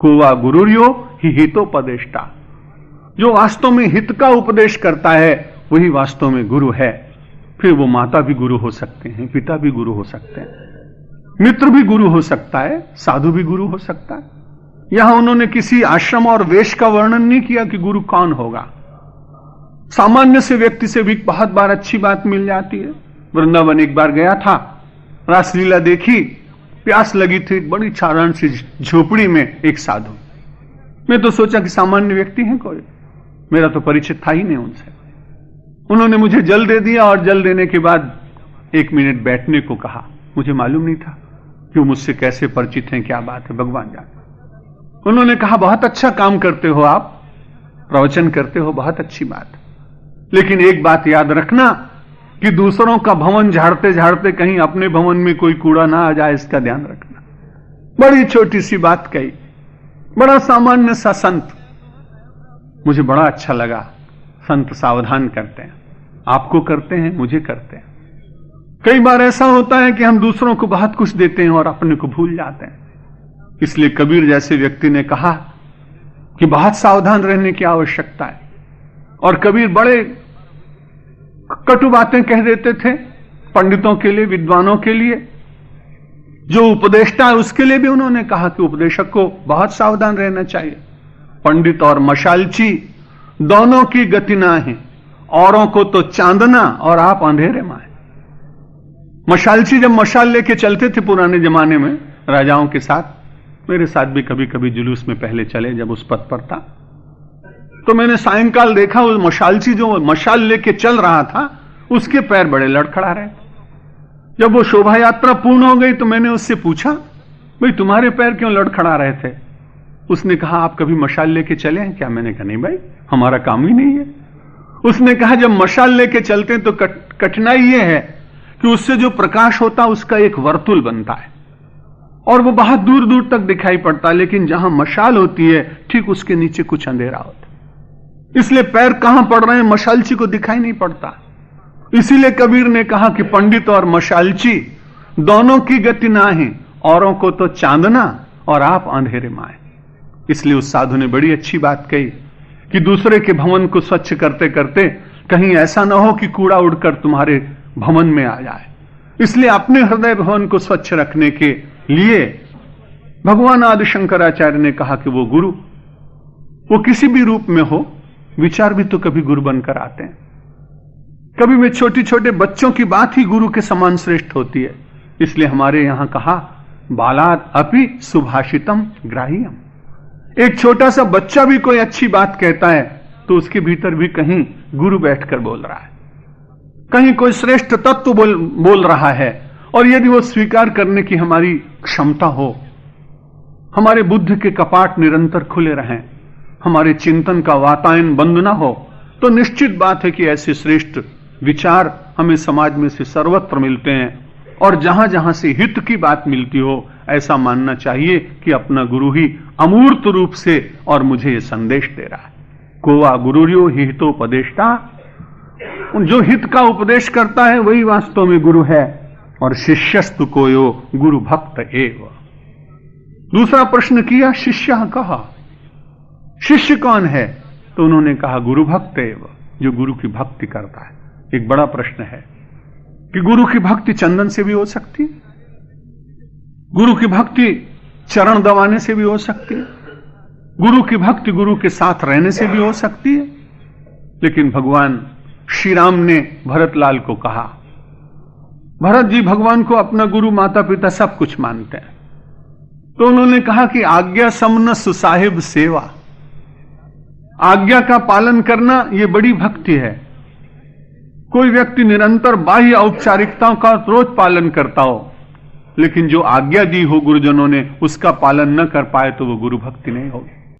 कोवा गुरुर्यो ही हितोपदेष्टा। जो वास्तव में हित का उपदेश करता है वही वास्तव में गुरु है। फिर वो माता भी गुरु हो सकते हैं, पिता भी गुरु हो सकते हैं, मित्र भी गुरु हो सकता है, साधु भी गुरु हो सकता है। यहां उन्होंने किसी आश्रम और वेश का वर्णन नहीं किया कि गुरु कौन होगा। सामान्य से व्यक्ति से भी बहुत बार अच्छी बात मिल जाती है। वृंदावन एक बार गया था, रासलीला देखी, प्यास लगी थी, बड़ी साधारण सी झोपड़ी में एक साधु। मैं तो सोचा कि सामान्य व्यक्ति है कोई, मेरा तो परिचय था ही नहीं उनसे। उन्होंने मुझे जल दे दिया और जल देने के बाद 1 मिनट बैठने को कहा। मुझे मालूम नहीं था कि वो मुझसे कैसे परिचित हैं, क्या बात है, भगवान जाने। उन्होंने कहा बहुत अच्छा काम करते हो आप, प्रवचन करते हो, बहुत अच्छी बात, लेकिन एक बात याद रखना कि दूसरों का भवन झाड़ते झाड़ते कहीं अपने भवन में कोई कूड़ा ना आ जाए, इसका ध्यान रखना। बड़ी छोटी सी बात कही, बड़ा सामान्य सा संत। मुझे बड़ा अच्छा लगा। संत सावधान करते हैं, आपको करते हैं, मुझे करते हैं। कई बार ऐसा होता है कि हम दूसरों को बहुत कुछ देते हैं और अपने को भूल जाते हैं। इसलिए कबीर जैसे व्यक्ति ने कहा कि बहुत सावधान रहने की आवश्यकता है। और कबीर बड़े कटु बातें कह देते थे पंडितों के लिए, विद्वानों के लिए। जो उपदेष्टा है उसके लिए भी उन्होंने कहा कि उपदेशक को बहुत सावधान रहना चाहिए। पंडित और मशालची दोनों की गति ना है, औरों को तो चांदना और आप अंधेरे में। मशालची जब मशाल लेके चलते थे पुराने जमाने में राजाओं के साथ, मेरे साथ भी कभी कभी जुलूस में पहले चले जब उस पद पर था, तो मैंने सायंकाल देखा वो मशालची जो मशाल लेके चल रहा था उसके पैर बड़े लड़खड़ा रहे। जब वो शोभा यात्रा पूर्ण हो गई तो मैंने उससे पूछा, भाई तुम्हारे पैर क्यों लड़खड़ा रहे थे? उसने कहा आप कभी मशाल लेके चले हैं क्या? मैंने कहा नहीं भाई, हमारा काम ही नहीं है। उसने कहा जब मशाल लेके चलते हैं तो कठिनाई यह है कि उससे जो प्रकाश होता है उसका एक वर्तुल बनता है और वो बहुत दूर दूर तक दिखाई पड़ता है, लेकिन जहां मशाल होती है ठीक उसके नीचे कुछ अंधेरा होता है। इसलिए पैर कहां पड़ रहे हैं मशालची को दिखाई नहीं पड़ता। इसीलिए कबीर ने कहा कि पंडित और मशालची दोनों की गति ना है, औरों को तो चांदना और आप अंधेरे में आए। इसलिए उस साधु ने बड़ी अच्छी बात कही कि दूसरे के भवन को स्वच्छ करते करते कहीं ऐसा ना हो कि कूड़ा उड़कर तुम्हारे भवन में आ जाए। इसलिए अपने हृदय भवन को स्वच्छ रखने के लिए भगवान आदि शंकराचार्य ने कहा कि वो गुरु, वो किसी भी रूप में हो, विचार भी तो कभी गुरु बनकर आते हैं। कभी में छोटे छोटे बच्चों की बात ही गुरु के समान श्रेष्ठ होती है। इसलिए हमारे यहां कहा बालात अपि सुभाषितम ग्राह्यम। एक छोटा सा बच्चा भी कोई अच्छी बात कहता है तो उसके भीतर भी कहीं गुरु बैठकर बोल रहा है, कहीं कोई श्रेष्ठ तत्व बोल रहा है। और यदि वो स्वीकार करने की हमारी क्षमता हो, हमारे बुद्धि के कपाट निरंतर खुले रहें, हमारे चिंतन का वातायन बंद ना हो, तो निश्चित बात है कि ऐसे श्रेष्ठ विचार हमें समाज में से सर्वत्र मिलते हैं। और जहां जहां से हित की बात मिलती हो ऐसा मानना चाहिए कि अपना गुरु ही अमूर्त रूप से और मुझे ये संदेश दे रहा है। कोवा गुरुर्यो ही हितोपदेष्टा। जो हित का उपदेश करता है वही वास्तव में गुरु है। और शिष्यस्तु कोयो गुरु भक्त एव। दूसरा प्रश्न किया, शिष्य कहा, शिष्य कौन है? तो उन्होंने कहा गुरु भक्त एव, जो गुरु की भक्ति करता है। एक बड़ा प्रश्न है कि गुरु की भक्ति चंदन से भी हो सकती है, गुरु की भक्ति चरण दबाने से भी हो सकती है, गुरु की भक्ति गुरु के साथ रहने से भी हो सकती है। लेकिन भगवान श्री राम ने भरतलाल को कहा, भरत जी भगवान को अपना गुरु माता पिता सब कुछ मानते हैं, तो उन्होंने कहा कि आज्ञा समन सुसाहिब सेवा, आज्ञा का पालन करना यह बड़ी भक्ति है। कोई व्यक्ति निरंतर बाह्य औपचारिकताओं का रोज पालन करता हो, लेकिन जो आज्ञा दी हो गुरुजनों ने उसका पालन न कर पाए तो वो गुरु भक्ति नहीं होगी।